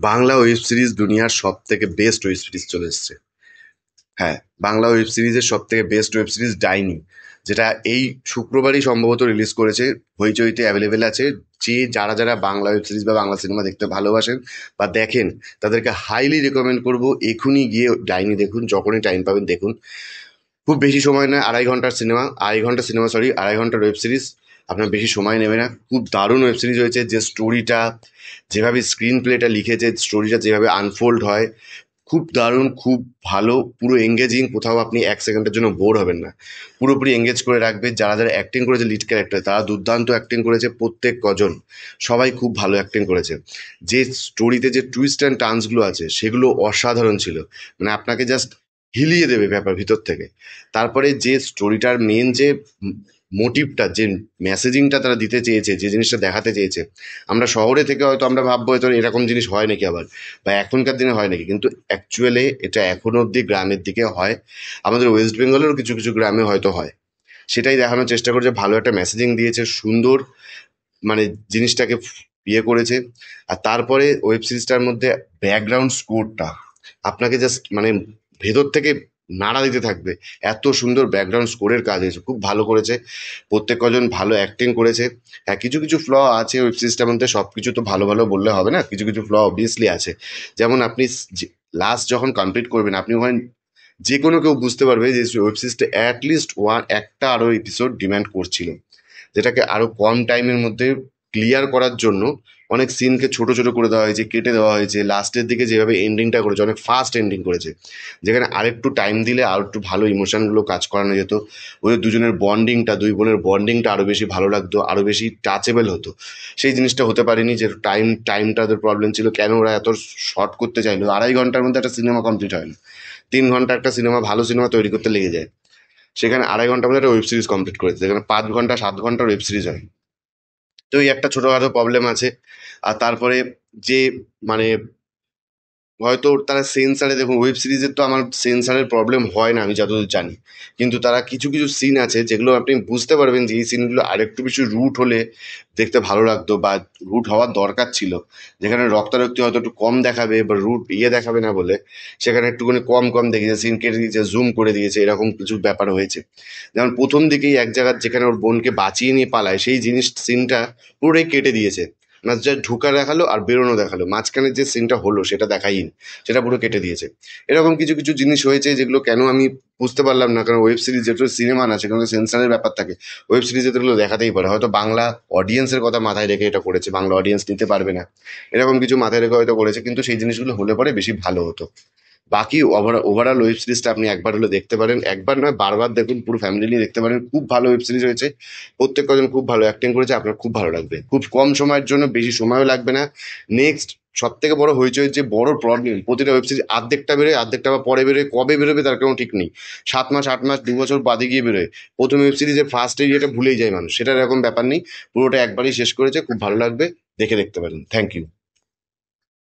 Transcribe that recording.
Bangla web series দুনিয়ার সব থেকে বেস্ট ওয়েব সিরিজ চলে এসছে। হ্যাঁ, বাংলা ওয়েব সিরিজের সব থেকে বেস্ট ওয়েব সিরিজ ডাইনি, যেটা এই শুক্রবারই সম্ভবত রিলিজ করেছে। হইচইতে অ্যাভেলেবেল আছে। যারা যারা বাংলা ওয়েব সিরিজ বা বাংলা সিনেমা দেখতে ভালোবাসেন বা দেখেন, তাদেরকে হাইলি রেকমেন্ড করবো এখনই গিয়ে ডাইনি দেখুন, যখনই টাইম পাবেন দেখুন। খুব বেশি সময় নয়, আড়াই ঘন্টার ওয়েব সিরিজ। আপনার বেশি সময় নেবে না, খুব দারুণ ওয়েব সিরিজ হয়েছে। যে স্টোরিটা, যেভাবে স্ক্রিন প্লেটা লিখেছে, স্টোরিটা যেভাবে আনফোল্ড হয়, খুব দারুণ, খুব ভালো, পুরো এঙ্গেজিং। কোথাও আপনি এক সেকেন্ডের জন্য বোর হবেন না, পুরোপুরি এঙ্গেজ করে রাখবে। যারা যারা অ্যাক্টিং করেছে লিড ক্যারেক্টার, তারা দুর্দান্ত অ্যাক্টিং করেছে। প্রত্যেক কজন, সবাই খুব ভালো অ্যাক্টিং করেছে। যে স্টোরিতে যে টুইস্ট অ্যান্ড টার্নসগুলো আছে, সেগুলো অসাধারণ ছিল। মানে আপনাকে জাস্ট হিলিয়ে দেবে ব্যাপার ভিতর থেকে। তারপরে যে স্টোরিটার মেন যে মোটিভটা, যে মেসেজিংটা তারা দিতে চেয়েছে, যে জিনিসটা দেখাতে চেয়েছে, আমরা শহরে থেকে হয়তো আমরা ভাববো হয়তো এরকম জিনিস হয় নাকি আবার, বা এখনকার দিনে হয় নাকি, কিন্তু অ্যাকচুয়ালি এটা এখনো অবধি গ্রামের দিকে হয়। আমাদের ওয়েস্ট বেঙ্গলেরও কিছু কিছু গ্রামে হয়তো হয়। সেটাই দেখানোর চেষ্টা করেছে, ভালো একটা মেসেজিং দিয়েছে, সুন্দর, মানে জিনিসটাকে ইয়ে করেছে। আর তারপরে ওয়েব সিরিজটার মধ্যে ব্যাকগ্রাউন্ড স্কোরটা আপনাকে জাস্ট মানে ভেতর থেকে নাড়া দিতে থাকবে। এত সুন্দর ব্যাকগ্রাউন্ড স্কোরের কাজ হয়েছে, খুব ভালো করেছে। প্রত্যেক কজন ভালো অ্যাক্টিং করেছে। হ্যাঁ, কিছু কিছু ফ্ল আছে ওয়েব সিরিজটার মধ্যে, সব কিছু তো ভালো ভালো বললে হবে না, কিছু কিছু ফ্ল অবভিয়াসলি আছে। যেমন আপনি লাস্ট যখন কমপ্লিট করবেন, আপনি ওখানে যে কোনো কেউ বুঝতে পারবে যে ওয়েব সিরিজটা অ্যাটলিস্ট একটা আরো এপিসোড ডিমান্ড করছিল, যেটাকে আরো কম টাইমের মধ্যে ক্লিয়ার করার জন্য অনেক সিনকে ছোট ছোট করে দেওয়া হয়েছে, কেটে দেওয়া হয়েছে। লাস্টের দিকে যেভাবে এন্ডিংটা করেছে, অনেক ফাস্ট এন্ডিং করেছে, যেখানে আরেকটু টাইম দিলে আর একটু ভালো ইমোশনগুলো কাজ করানো যেত। ওদের দুজনের বন্ডিংটা, দুই বোনের বন্ডিংটা আরো বেশি ভালো লাগতো, আরো বেশি টাচেবল হতো। সেই জিনিসটা হতে পারেনি, যে টাইমটা ওদের প্রবলেম ছিল। কেন ওরা এত শর্ট করতে চাইলো? 2.5 ঘন্টার মধ্যে একটা সিনেমা কমপ্লিট হয় না। 3 ঘন্টা একটা সিনেমা, ভালো সিনেমা তৈরি করতে লেগে যায়, সেখানে 2.5 ঘন্টার মধ্যে একটা ওয়েব সিরিজ কমপ্লিট করেছে, যেখানে 5 ঘন্টা 7 ঘন্টার ওয়েব সিরিজ হয়। তো এই একটা ছোটখাটো প্রবলেম আছে। আর তারপরে যে মানে হয়তো তারা সেন্সারে, দেখুন ওয়েব সিরিজের তো আমার সেন্সারের প্রবলেম হয় না আমি যতদূর জানি, কিন্তু তারা কিছু কিছু সিন আছে যেগুলো আপনি বুঝতে পারবেন যে এই সিনগুলো আরেকটু বেশি রুট হলে দেখতে ভালো লাগতো, বা রুট হওয়ার দরকার ছিল। যেখানে রক্তারক্তি হয়তো একটু কম দেখাবে বা রুট দেখাবে না বলে, সেখানে একটুখানি কম কম দেখিয়েছে, সিন কেটে দিয়েছে, জুম করে দিয়েছে, এরকম কিছু ব্যাপার হয়েছে। যেমন প্রথম দিকেই এক জায়গার যেখানে ওর বোনকে বাঁচিয়ে নিয়ে পালায়, সেই সিনটা পুরোটাই কেটে দিয়েছে। না, যা ঢুকা দেখালো আর বেরোনো দেখালো, মাঝখানে যে সিনটা হলো সেটা দেখাইনি, সেটা পুরো কেটে দিয়েছে। এরকম কিছু কিছু জিনিস হয়েছে যেগুলো কেন আমি বুঝতে পারলাম না, কারণ ওয়েব সিরিজ যেহেতু সিনেমা না, সেখানে সেন্সারের ব্যাপার থাকে। ওয়েব সিরিজে তো এগুলো দেখাতেই পারে, হয়তো বাংলা অডিয়েন্সের কথা মাথায় রেখে এটা করেছে, বাংলা অডিয়েন্স নিতে পারবে না, এরকম কিছু মাথায় রেখে হয়তো করেছে, কিন্তু সেই জিনিসগুলো হলে পরে বেশি ভালো হতো। বাকি ওভারঅল ওয়েব সিরিজটা আপনি একবার হলে দেখতে পারেন, একবার নয় বারবার দেখুন, পুরো ফ্যামিলি নিয়ে দেখতে পারেন। খুব ভালো ওয়েব সিরিজ হয়েছে, প্রত্যেক কজন খুব ভালো অ্যাক্টিং করেছে, আপনার খুব ভালো লাগবে। খুব কম সময়ের জন্য, বেশি সময়ও লাগবে না। নেক্সট সব থেকে বড় হইচই যে বড় প্রবলেম, প্রতিটা ওয়েব সিরিজ আর্ধেকটা বেরোয়, আর্ধেকটা বা পরে বেরোয়, কবে বেরোবে তার কোনো ঠিক নেই। 7 মাস 8 মাস 2 বছর বাদে গিয়ে বেরোয়। প্রথম ওয়েব সিরিজে ফার্স্ট এরিয়াটা ভুলেই যায় মানুষ, সেটার এরকম ব্যাপার নেই, পুরোটা একবারই শেষ করেছে, খুব ভালো লাগবে, দেখতে পারেন। Thank you.